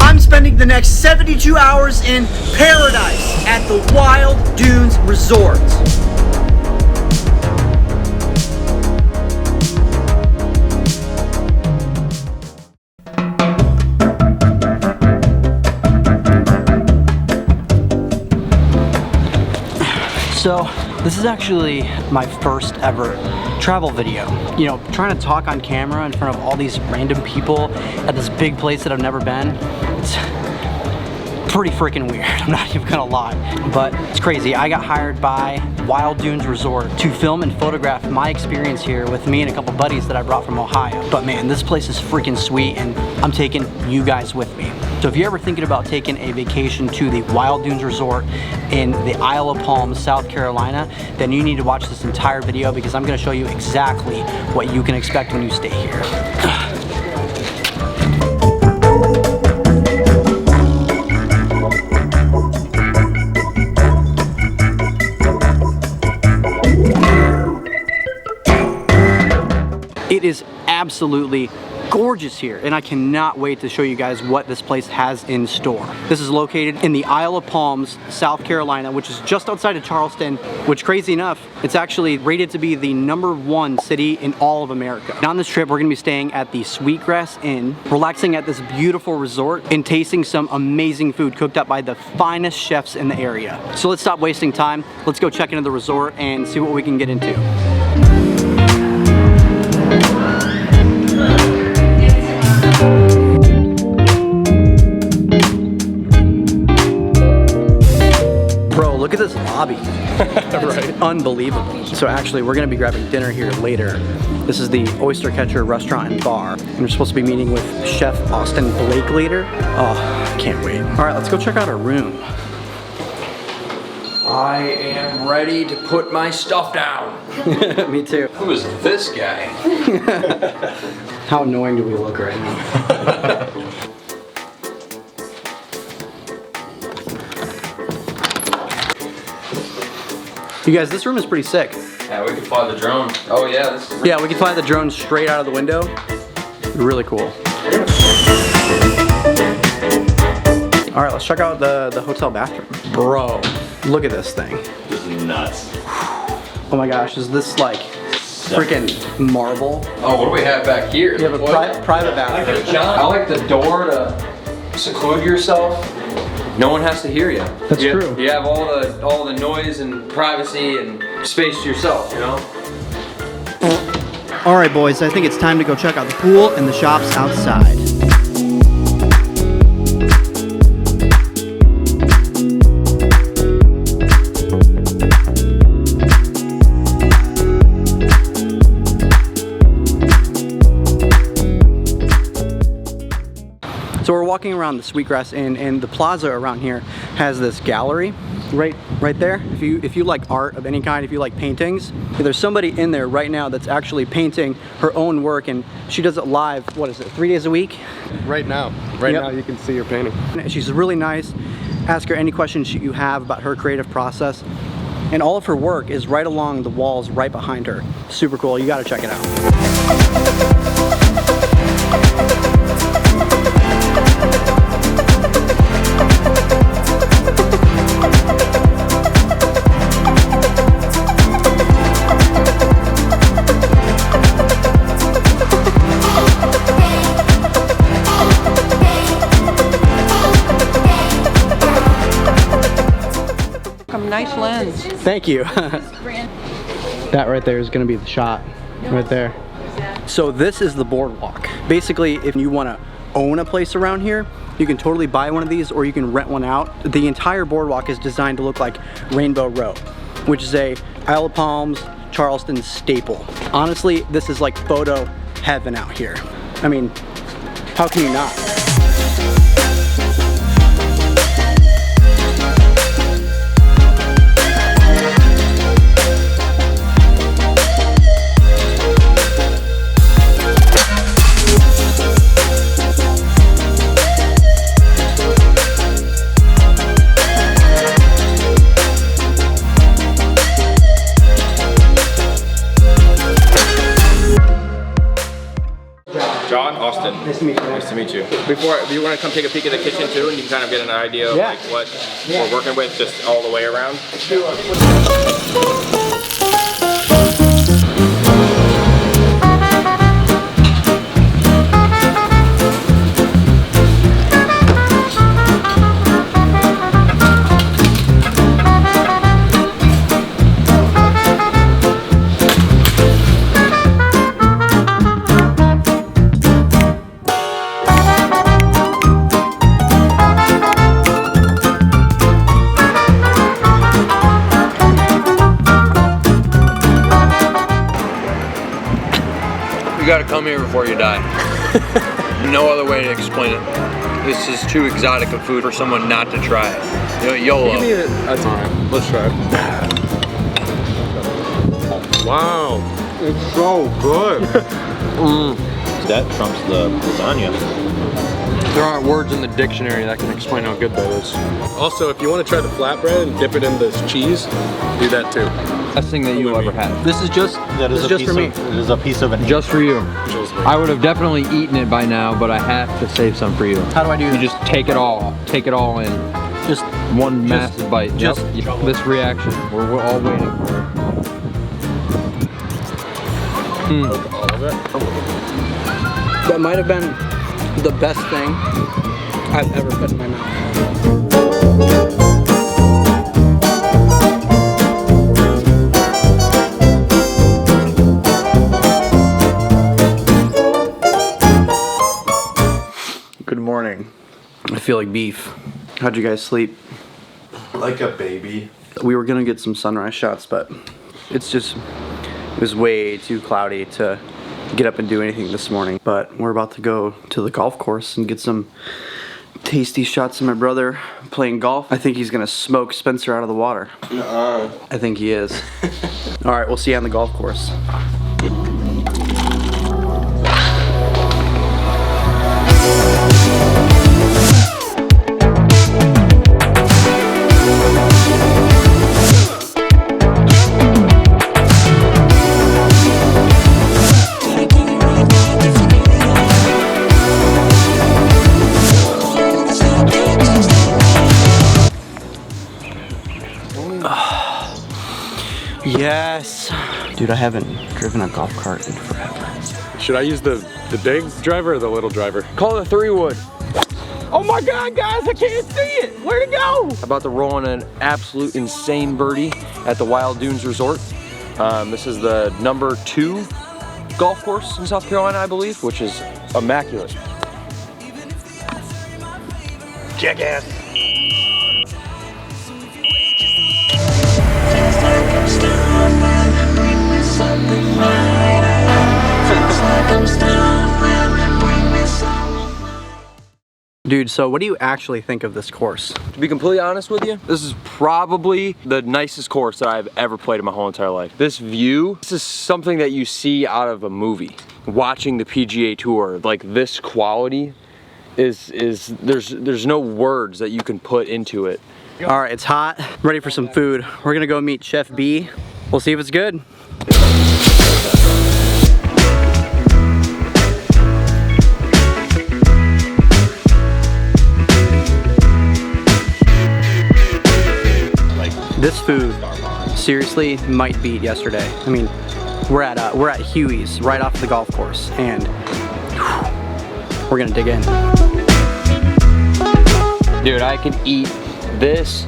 I'm spending the next 72 hours in paradise at the Wild Dunes Resort. So this is actually my first ever travel video. You know, trying to talk on camera in front of all these random people at this big place that I've never been, it's pretty freaking weird, I'm not even gonna lie. But it's crazy. I got hired by Wild Dunes Resort to film and photograph my experience here with me and a couple buddies that I brought from Ohio. But man, this place is freaking sweet and I'm taking you guys with me. So if you're ever thinking about taking a vacation to the Wild Dunes Resort in the Isle of Palms, South Carolina, then you need to watch this entire video because I'm gonna show you exactly what you can expect when you stay here. It is absolutely gorgeous here and I cannot wait to show you guys what this place has in store. This is located in the Isle of Palms, South Carolina, which is just outside of Charleston, which crazy enough, it's actually rated to be the #1 city in all of America. And on this trip, we're gonna be staying at the Sweetgrass Inn, relaxing at this beautiful resort and tasting some amazing food cooked up by the finest chefs in the area. So let's stop wasting time. Let's go check into the resort and see what we can get into. Bro, look at this lobby. Right. Unbelievable. So actually, we're gonna be grabbing dinner here later. This is the Oyster Catcher Restaurant and Bar. And we're supposed to be meeting with Chef Austin Blake later. Oh, I can't wait. All right, let's go check out our room. I am ready to put my stuff down. Me too. Who is this guy? How annoying do we look right now? You guys, this room is pretty sick. Yeah, we could fly the drone. Oh yeah, this is Yeah, we can fly the drone straight out of the window. Really cool. All right, let's check out the hotel bathroom. Bro, look at this thing. This is nuts. Oh my gosh, is this like freaking marble? Oh, what do we have back here? You have a private bathroom. John, I like the door to seclude yourself. No one has to hear you. That's true. You have all the noise and privacy and space to yourself, you know? All right, boys, I think it's time to go check out the pool and the shops outside. So we're walking around the Sweetgrass Inn, and the plaza around here has this gallery right there. If you like art of any kind, if you like paintings, there's somebody in there right now that's actually painting her own work, and she does it live, what is it, 3 days a week? Right now you can see her painting. She's really nice. Ask her any questions you have about her creative process. And all of her work is right along the walls right behind her. Super cool, you gotta check it out. Nice lens. Thank you. That right there is gonna be the shot right there. So this is the boardwalk. Basically, if you wanna own a place around here, you can totally buy one of these or you can rent one out. The entire boardwalk is designed to look like Rainbow Row, which is a Isle of Palms, Charleston staple. Honestly, this is like photo heaven out here. I mean, how can you not? John, Austin. Nice to meet you. Nice to meet you. Before, do you want to come take a peek at the kitchen too, and you can kind of get an idea of like what we're working with, just all the way around? You gotta come here before you die. No other way to explain it. This is too exotic a food for someone not to try it. You know, YOLO. That's alright. Let's try it. Wow. It's so good. That trumps the lasagna. There aren't words in the dictionary that can explain how good that is. Also, if you want to try the flatbread and dip it in this cheese, do that too. Best thing that you ever had. This is just for me. It is a piece of an Just for you. Just I would have definitely eaten it by now, but I have to save some for you. How do I do You that? just take it all in. Just One massive bite. just- Yep. This reaction. We're all waiting for it. all of it. that might have been the best thing I've ever put in my mouth. Good morning. I feel like beef. How'd you guys sleep? Like a baby. We were gonna get some sunrise shots, but it was way too cloudy to get up and do anything this morning. But we're about to go to the golf course and get some tasty shots of my brother playing golf. I think he's gonna smoke Spencer out of the water. I think he is. All right, we'll see you on the golf course. Yes. Dude, I haven't driven a golf cart in forever. Should I use the big driver or the little driver? Call it a 3-wood. Oh my God, guys, I can't see it. Where'd it go? About to roll on an absolute insane birdie at the Wild Dunes Resort. This is the number 2 golf course in South Carolina, I believe, which is immaculate. Jackass. Dude, so what do you actually think of this course? To be completely honest with you, this is probably the nicest course that I've ever played in my whole entire life. This view, this is something that you see out of a movie. Watching the PGA Tour, like this quality there's no words that you can put into it. All right, it's hot. Ready for some food. We're gonna go meet Chef B. We'll see if it's good. This food seriously might beat yesterday. I mean, we're at Huey's right off the golf course, and whew, we're gonna dig in. Dude, I can eat this,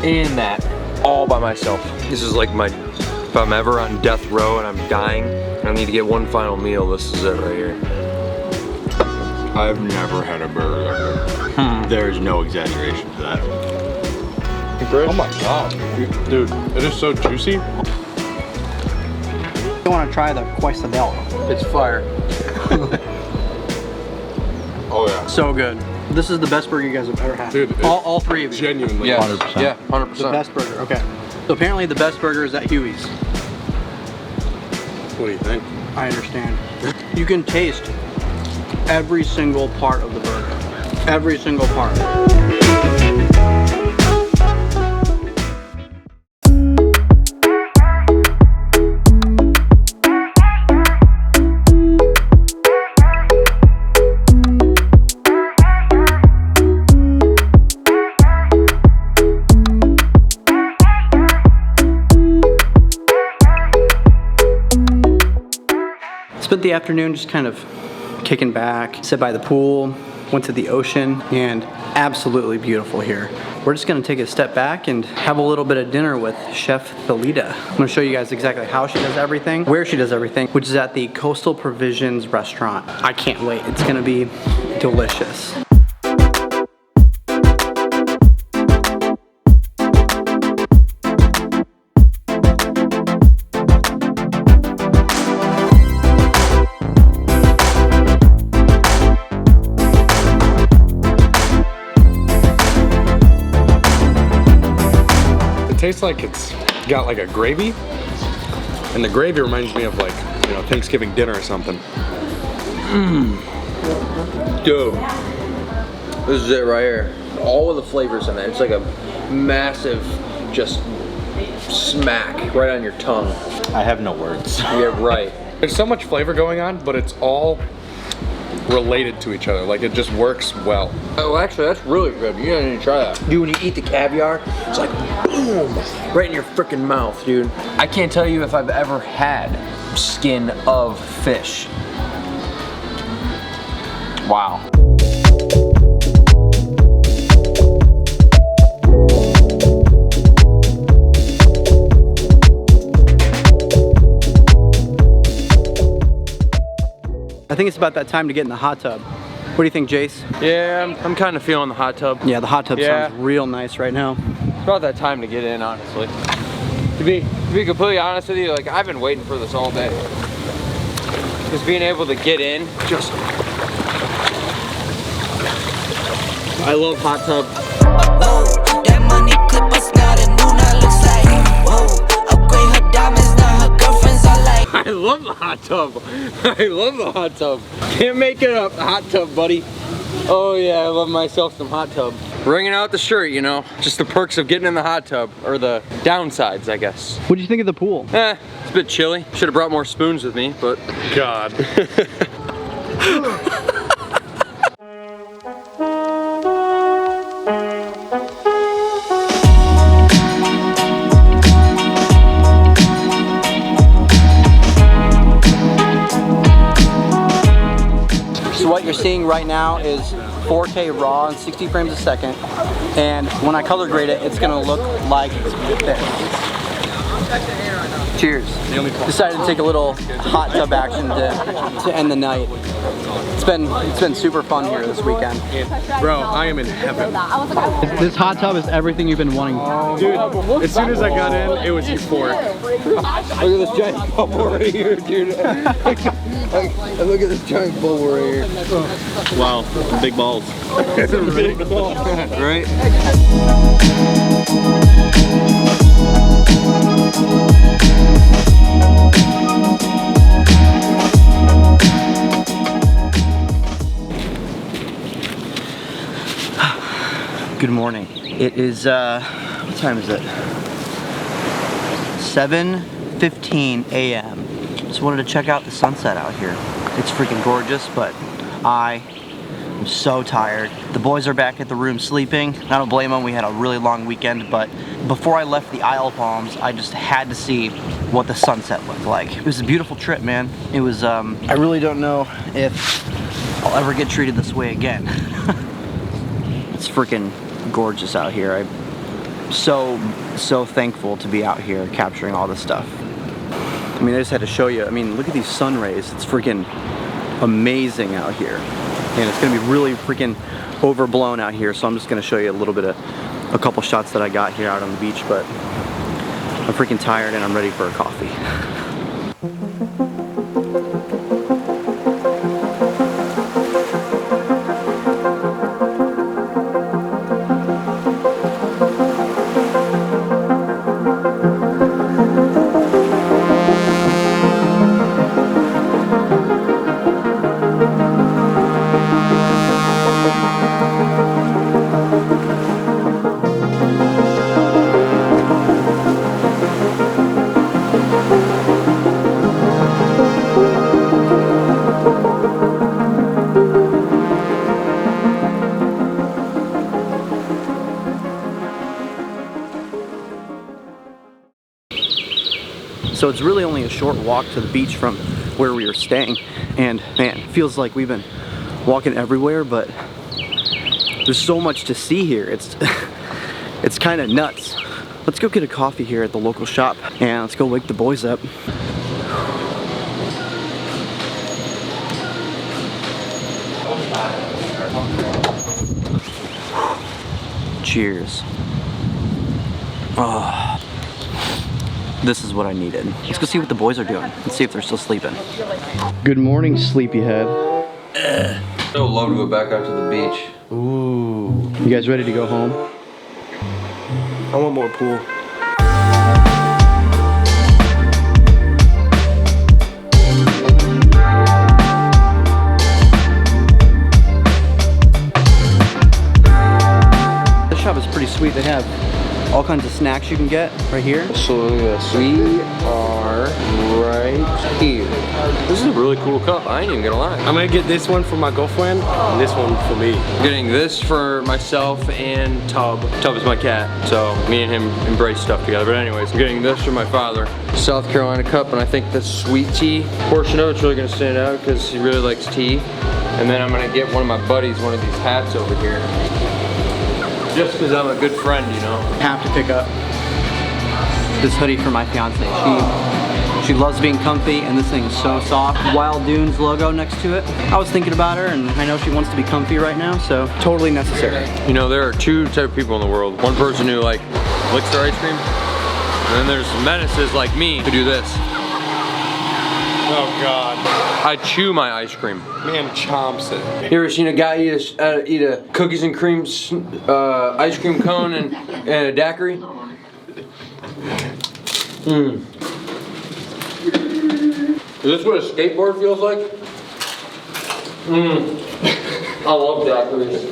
and that all by myself. This is like if I'm ever on death row and I'm dying, and I need to get one final meal, this is it right here. I've never had a burger. There's no exaggeration to that. Oh my God. Dude, it is so juicy. You want to try the quesadilla? It's fire. Oh yeah. So good. This is the best burger you guys have ever had. Dude, all three of you. Genuinely. Yeah, 100%. yeah, 100%. The best burger. Okay. So apparently the best burger is at Huey's. What do you think? I understand. You can taste every single part of the burger. Every single part. spent the afternoon just kind of kicking back, sat by the pool, went to the ocean, and absolutely beautiful here. We're just gonna take a step back and have a little bit of dinner with Chef Thalita. I'm gonna show you guys exactly how she does everything, where she does everything, which is at the Coastal Provisions restaurant. I can't wait. It's gonna be delicious. Tastes like it's got like a gravy, and the gravy reminds me of like, you know, Thanksgiving dinner or something. Dude, this is it right here. All of the flavors in there. It's like a massive, just smack right on your tongue. I have no words. Yeah, right. There's so much flavor going on, but it's all related to each other. Like, it just works well. Oh, actually, that's really good. You gotta need to try that. Dude, when you eat the caviar, it's like boom, right in your freaking mouth, dude. I can't tell you if I've ever had skin of fish. Wow. I think it's about that time to get in the hot tub. What do you think, Jace? Yeah, I'm kind of feeling the hot tub. Yeah, the hot tub Yeah. sounds real nice right now. It's about that time to get in, honestly. To be completely honest with you, like, I've been waiting for this all day. Just being able to get in, just... I love hot tub. Whoa, that money clip us now, the new now looks like. Whoa, upgrade her diamonds, now her girlfriends are like. I love the hot tub. I love the hot tub. Can't make it up, the hot tub, buddy. Oh yeah, I love myself some hot tub. Bringing out the shirt, you know, just the perks of getting in the hot tub, or the downsides, I guess. What do you think of the pool? It's a bit chilly. Should have brought more spoons with me, but God. So what you're seeing right now is 4K raw and 60 frames a second, and when I color grade it, it's gonna look like this. Cheers. Decided to take a little hot tub action to end the night. It's been super fun here this weekend. Bro, I am in heaven. This hot tub is everything you've been wanting. Dude, as soon as I got in, it was euphoric. look at this giant bubble right here, dude. Look at this giant bubble right here. Wow, big balls. Big ball. Right? Good morning. It is, what time is it? 7:15 a.m. Just wanted to check out the sunset out here. It's freaking gorgeous, but I am so tired. The boys are back at the room sleeping. I don't blame them, we had a really long weekend, but before I left the Isle Palms, I just had to see what the sunset looked like. It was a beautiful trip, man. It was, I really don't know if I'll ever get treated this way again. It's freaking gorgeous out here. I'm so thankful to be out here capturing all this stuff. I mean, I just had to show you. I mean, look at these sun rays. It's freaking amazing out here. And it's gonna be really freaking overblown out here, so I'm just gonna show you a little bit of a couple shots that I got here out on the beach, but I'm freaking tired and I'm ready for a coffee. So it's really only a short walk to the beach from where we were staying. And man, it feels like we've been walking everywhere, but there's so much to see here. It's it's kind of nuts. Let's go get a coffee here at the local shop and let's go wake the boys up. Cheers. Oh, this is what I needed. Let's go see what the boys are doing. Let's see if they're still sleeping. Good morning, sleepyhead. I would love to go back out to the beach. Ooh. You guys ready to go home? I want more pool. This shop is pretty sweet. They have all kinds of snacks you can get right here. So we are right here. This is a really cool cup, I ain't even gonna lie. I'm gonna get this one for my girlfriend and this one for me. I'm getting this for myself and Tub. Tub is my cat, so me and him embrace stuff together. But anyways, I'm getting this for my father. South Carolina cup, and I think the sweet tea portion of it's really gonna stand out because he really likes tea. And then I'm gonna get one of my buddies one of these hats over here. Just because I'm a good friend, you know. Have to pick up this hoodie for my fiance. She loves being comfy and this thing is so soft. Wild Dunes logo next to it. I was thinking about her and I know she wants to be comfy right now, so totally necessary. You know, there are two type of people in the world. One person who like licks their ice cream, and then there's menaces like me who do this. Oh God. I chew my ice cream. Man chomps it. You ever seen a guy eat a cookies and cream ice cream cone and a daiquiri? Is this what a skateboard feels like? I love daiquiris.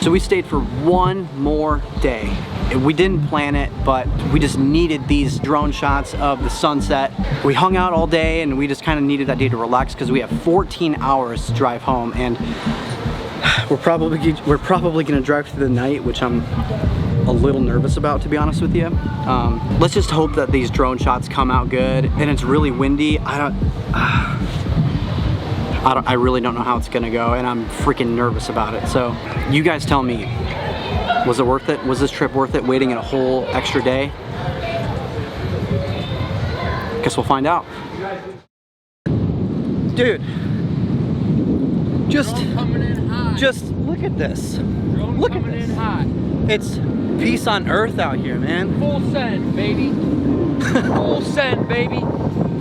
So we stayed for one more day. We didn't plan it, but we just needed these drone shots of the sunset. We hung out all day and we just kind of needed that day to relax because we have 14 hours to drive home, and we're probably gonna drive through the night, which I'm a little nervous about, to be honest with you. Let's just hope that these drone shots come out good. And it's really windy. I really don't know how it's gonna go, and I'm freaking nervous about it. So you guys tell me, was it worth it? Was this trip worth it, waiting a whole extra day? Guess we'll find out. Dude, just look at this. Look at this. It's peace on earth out here, man. Full send, baby. Full send, baby.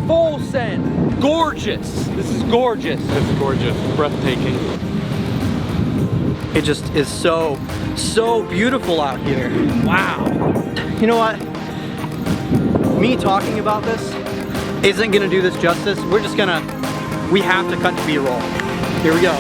Full send. Gorgeous. This is gorgeous. It's gorgeous, breathtaking. It just is so beautiful out here. Wow. You know what? Me talking about this isn't gonna do this justice. We have to cut to B-roll. Here we go.